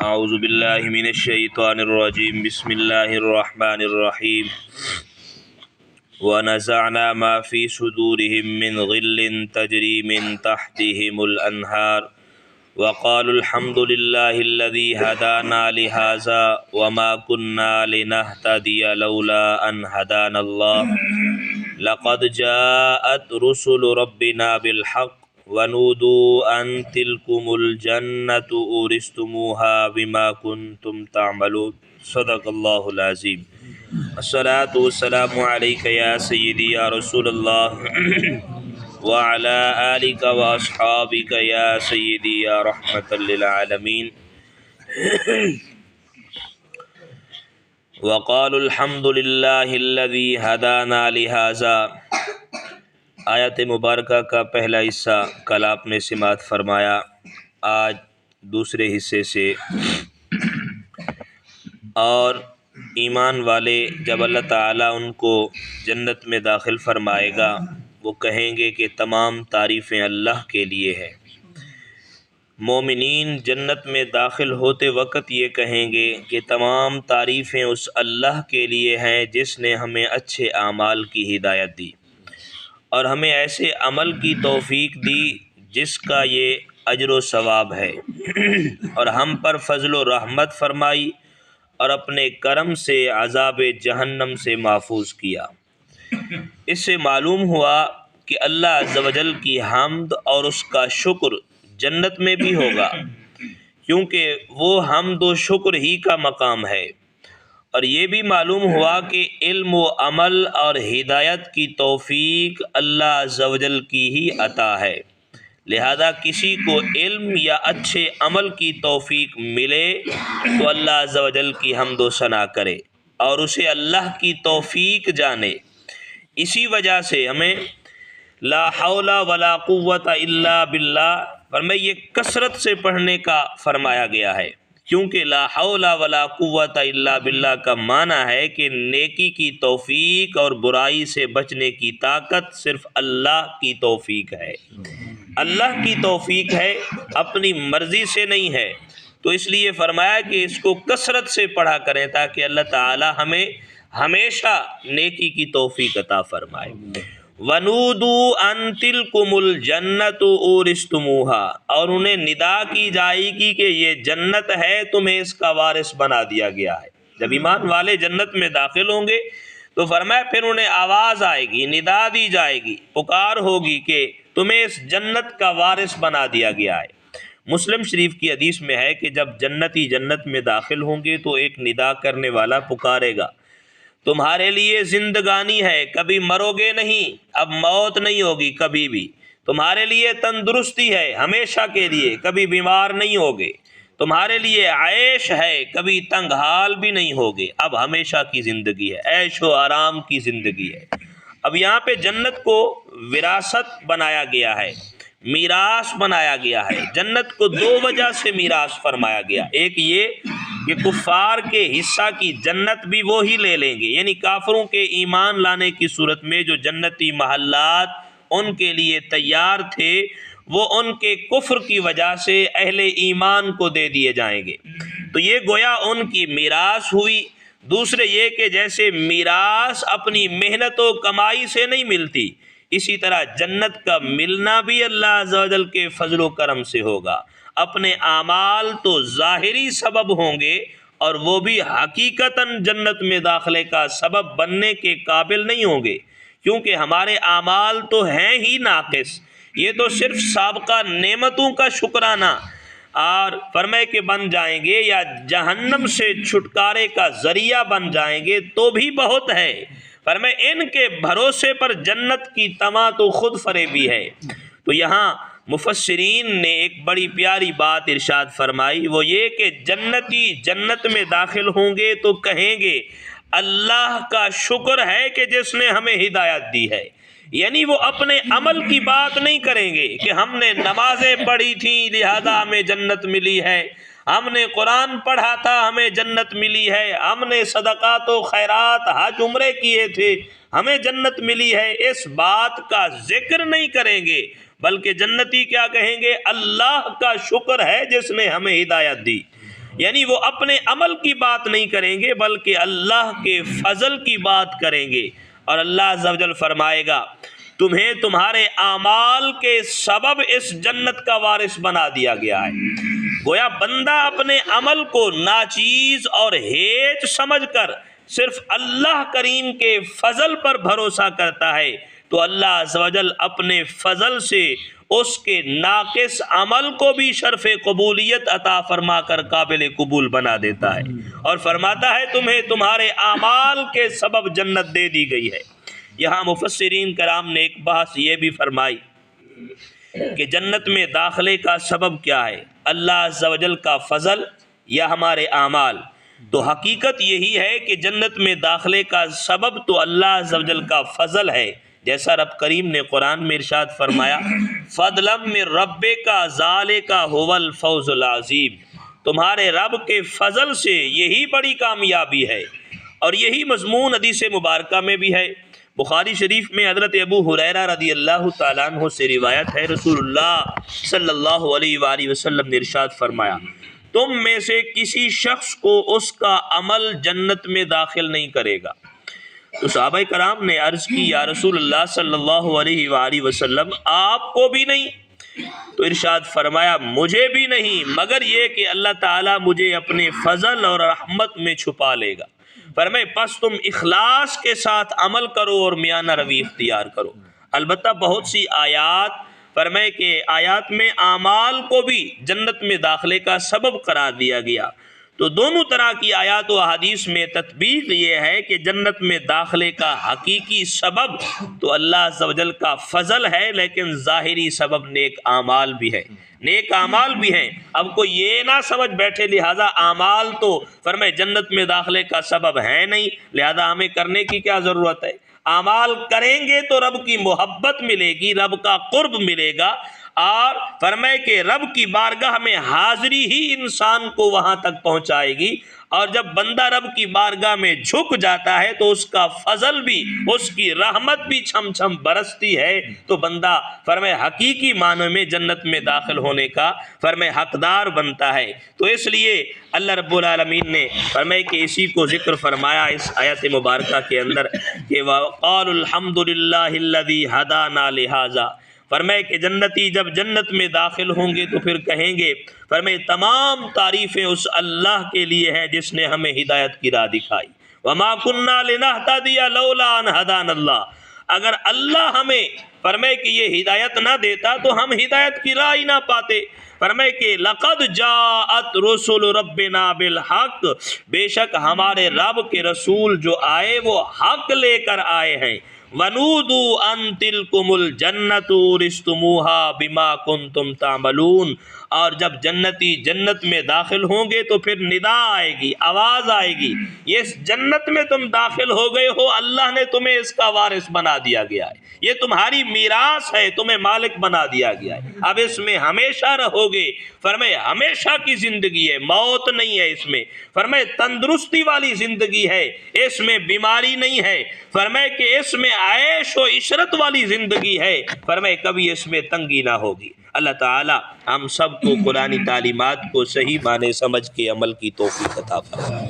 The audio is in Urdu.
اعوذ باللہ من الشیطان الرجیم بسم اللہ الرحمن الرحیم ونزعنا ما في صدورهم من غل تجري من تحتهم الانہار وقالوا الحمد لله الذي هدانا لهذا وما كنا لنهتدي لولا ان هدانا الله لقد جاءت رسل ربنا بالحق ونودوا ان تلكم الجنة اورثتموها بما كنتم تعملون صدق اللہ العظیم۔ الصلاة والسلام علیک یا سیدی یا رسول اللہ وعلی آلک واصحابک یا سیدی یا رحمت للعالمین۔ وقالوا الحمد للہ الذی ہدانا لہذا۔ آیت مبارکہ کا پہلا حصہ کل آپ نے سماعت فرمایا، آج دوسرے حصے سے۔ اور ایمان والے جب اللہ تعالیٰ ان کو جنت میں داخل فرمائے گا وہ کہیں گے کہ تمام تعریفیں اللہ کے لیے ہے۔ مومنین جنت میں داخل ہوتے وقت یہ کہیں گے کہ تمام تعریفیں اس اللہ کے لیے ہیں جس نے ہمیں اچھے اعمال کی ہدایت دی اور ہمیں ایسے عمل کی توفیق دی جس کا یہ اجر و ثواب ہے، اور ہم پر فضل و رحمت فرمائی اور اپنے کرم سے عذاب جہنم سے محفوظ کیا۔ اس سے معلوم ہوا کہ اللہ عز و جل کی حمد اور اس کا شکر جنت میں بھی ہوگا، کیونکہ وہ حمد و شکر ہی کا مقام ہے۔ اور یہ بھی معلوم ہوا کہ علم و عمل اور ہدایت کی توفیق اللہ عز و جل کی ہی عطا ہے، لہذا کسی کو علم یا اچھے عمل کی توفیق ملے تو اللہ عز و جل کی حمد و ثنا کرے اور اسے اللہ کی توفیق جانے۔ اسی وجہ سے ہمیں لا حول ولا قوت الا باللہ فرمائے یہ کثرت سے پڑھنے کا فرمایا گیا ہے، کیونکہ لا حول ولا قوت الا باللہ کا معنی ہے کہ نیکی کی توفیق اور برائی سے بچنے کی طاقت صرف اللہ کی توفیق ہے، اللہ کی توفیق ہے، اپنی مرضی سے نہیں ہے۔ تو اس لیے فرمایا کہ اس کو کثرت سے پڑھا کریں تاکہ اللہ تعالی ہمیں ہمیشہ نیکی کی توفیق عطا فرمائے۔ وَنُودُوا أَن تِلْكُمُ الْجَنَّةُ أُورِثْتُمُوهَا، اور انہیں ندا کی جائے گی کہ یہ جنت ہے، تمہیں اس کا وارث بنا دیا گیا ہے۔ جب ایمان والے جنت میں داخل ہوں گے تو فرمایا پھر انہیں آواز آئے گی، ندا دی جائے گی، پکار ہوگی کہ تمہیں اس جنت کا وارث بنا دیا گیا ہے۔ مسلم شریف کی حدیث میں ہے کہ جب جنتی جنت میں داخل ہوں گے تو ایک ندا کرنے والا پکارے گا، تمہارے لیے زندگانی ہے، کبھی مرو گے نہیں، اب موت نہیں ہوگی کبھی بھی، تمہارے لیے تندرستی ہے ہمیشہ کے لیے، کبھی بیمار نہیں ہوگے، تمہارے لیے عیش ہے، کبھی تنگ حال بھی نہیں ہوگے، اب ہمیشہ کی زندگی ہے، عیش و آرام کی زندگی ہے۔ اب یہاں پہ جنت کو وراثت بنایا گیا ہے، میراث بنایا گیا ہے۔ جنت کو دو وجہ سے میراث فرمایا گیا، ایک یہ کہ کفار کے حصہ کی جنت بھی وہی لے لیں گے، یعنی کافروں کے ایمان لانے کی صورت میں جو جنتی محلات ان کے لیے تیار تھے وہ ان کے کفر کی وجہ سے اہل ایمان کو دے دیے جائیں گے، تو یہ گویا ان کی میراث ہوئی۔ دوسرے یہ کہ جیسے میراث اپنی محنت و کمائی سے نہیں ملتی، اسی طرح جنت کا ملنا بھی اللہ عز و جل کے فضل و کرم سے ہوگا۔ اپنے اعمال تو ظاہری سبب ہوں گے اور وہ بھی حقیقتاً جنت میں داخلے کا سبب بننے کے قابل نہیں ہوں گے، کیونکہ ہمارے اعمال تو ہیں ہی ناقص، یہ تو صرف سابقہ نعمتوں کا شکرانہ اور فرمائے کہ بن جائیں گے یا جہنم سے چھٹکارے کا ذریعہ بن جائیں گے تو بھی بہت ہے۔ فرمائے ان کے بھروسے پر جنت کی طمع تو خود فریبی ہے۔ تو یہاں مفسرین نے ایک بڑی پیاری بات ارشاد فرمائی، وہ یہ کہ جنتی جنت میں داخل ہوں گے تو کہیں گے اللہ کا شکر ہے کہ جس نے ہمیں ہدایت دی ہے، یعنی وہ اپنے عمل کی بات نہیں کریں گے کہ ہم نے نمازیں پڑھی تھیں لہذا ہمیں جنت ملی ہے، ہم نے قرآن پڑھا تھا ہمیں جنت ملی ہے، ہم نے صدقات و خیرات حج عمرے کیے تھے ہمیں جنت ملی ہے، اس بات کا ذکر نہیں کریں گے، بلکہ جنتی کیا کہیں گے؟ اللہ کا شکر ہے جس نے ہمیں ہدایت دی۔ یعنی وہ اپنے عمل کی بات نہیں کریں گے بلکہ اللہ کے فضل کی بات کریں گے، اور اللہ عز و جل فرمائے گا تمہیں تمہارے اعمال کے سبب اس جنت کا وارث بنا دیا گیا ہے۔ گویا بندہ اپنے عمل کو ناچیز اور ہیچ سمجھ کر صرف اللہ کریم کے فضل پر بھروسہ کرتا ہے تو اللہ عز و جل اپنے فضل سے اس کے ناقص عمل کو بھی شرف قبولیت عطا فرما کر قابل قبول بنا دیتا ہے، اور فرماتا ہے تمہیں تمہارے اعمال کے سبب جنت دے دی گئی ہے۔ یہاں مفسرین کرام نے ایک بحث یہ بھی فرمائی کہ جنت میں داخلے کا سبب کیا ہے، اللہ عز و جل کا فضل یا ہمارے اعمال؟ تو حقیقت یہی ہے کہ جنت میں داخلے کا سبب تو اللہ عز و جل کا فضل ہے، جیسا رب کریم نے قرآن میں ارشاد فرمایا فضلا من ربک ذالک ھو الفوز العظیم، تمہارے رب کے فضل سے یہی بڑی کامیابی ہے۔ اور یہی مضمون حدیث مبارکہ میں بھی ہے۔ بخاری شریف میں حضرت ابو ہریرہ رضی اللہ تعالیٰ عنہ سے روایت ہے، رسول اللہ صلی اللہ علیہ وآلہ وسلم نے ارشاد فرمایا تم میں سے کسی شخص کو اس کا عمل جنت میں داخل نہیں کرے گا۔ تو صحابہ کرام نے عرض کی یا رسول اللہ صلی اللہ علیہ وآلہ وسلم آپ کو بھی نہیں؟ تو ارشاد فرمایا مجھے بھی نہیں، مگر یہ کہ اللہ تعالیٰ مجھے اپنے فضل اور رحمت میں چھپا لے گا۔ فرمائے پس تم اخلاص کے ساتھ عمل کرو اور میانہ روی اختیار کرو۔ البتہ بہت سی آیات فرمائے کہ آیات میں اعمال کو بھی جنت میں داخلے کا سبب قرار دیا گیا، تو دونوں طرح کی آیات و احادیث میں تطبیق یہ ہے کہ جنت میں داخلے کا حقیقی سبب تو اللہ عز و جل کا فضل ہے، لیکن ظاہری سبب نیک اعمال بھی ہے، نیک اعمال بھی ہیں۔ اب کوئی یہ نہ سمجھ بیٹھے لہذا اعمال تو فرمائے جنت میں داخلے کا سبب ہے نہیں، لہذا ہمیں کرنے کی کیا ضرورت ہے؟ اعمال کریں گے تو رب کی محبت ملے گی، رب کا قرب ملے گا، اور فرمائے کہ رب کی بارگاہ میں حاضری ہی انسان کو وہاں تک پہنچائے گی، اور جب بندہ رب کی بارگاہ میں جھک جاتا ہے تو اس کا فضل بھی، اس کی رحمت بھی چھم چھم برستی ہے، تو بندہ فرمائے حقیقی معنی میں جنت میں داخل ہونے کا فرمائے حقدار بنتا ہے۔ تو اس لیے اللہ رب العالمین نے فرمائے کہ اسی کو ذکر فرمایا اس آیت مبارکہ کے اندر کہ وَقَالُوا الْحَمْدُ لِلَّهِ الَّذِي هَدَانَا لِهَذَا، فرمائے کہ جنتی جب جنت میں داخل ہوں گے تو پھر کہیں گے فرمائے تمام تعریفیں اس اللہ کے لیے ہیں جس نے ہمیں ہدایت کی راہ دکھائی، وَمَا كُنَّا لِنَهْتَدِيَ لَوْلَا أَنْ هَدَانَا اللَّهُ، اگر اللہ ہمیں فرمائے کہ یہ ہدایت نہ دیتا تو ہم ہدایت کی راہ ہی نہ پاتے۔ فرمائے کہ لَقَدْ جَاءَتْ رُسُلُ رَبِّنَا بِالْحَقِّ، بے شک ہمارے رب کے رسول جو آئے وہ حق لے کر آئے ہیں، وَنُودُوا أَن تِلْكُمُ الْجَنَّةُ اُورِثْتُمُوهَا بِمَا كُنْتُمْ تَعْمَلُونَ، اور جب جنتی جنت میں داخل ہوں گے تو پھر ندا آئے گی، آواز آئے گی، یہ جنت میں تم داخل ہو گئے ہو، اللہ نے تمہیں اس کا وارث بنا دیا گیا ہے، یہ تمہاری میراث ہے، تمہیں مالک بنا دیا گیا ہے، اب اس میں ہمیشہ رہو گے۔ فرمائے ہمیشہ کی زندگی ہے، موت نہیں ہے اس میں، فرمائے تندرستی والی زندگی ہے، اس میں بیماری نہیں ہے، فرمائے کہ اس میں عیش و عشرت والی زندگی ہے، فرمائے کبھی اس میں تنگی نہ ہوگی۔ اللہ تعالی ہم سب کو قرآنی تعلیمات کو صحیح معنی سمجھ کے عمل کی توفیق عطا فرمائے۔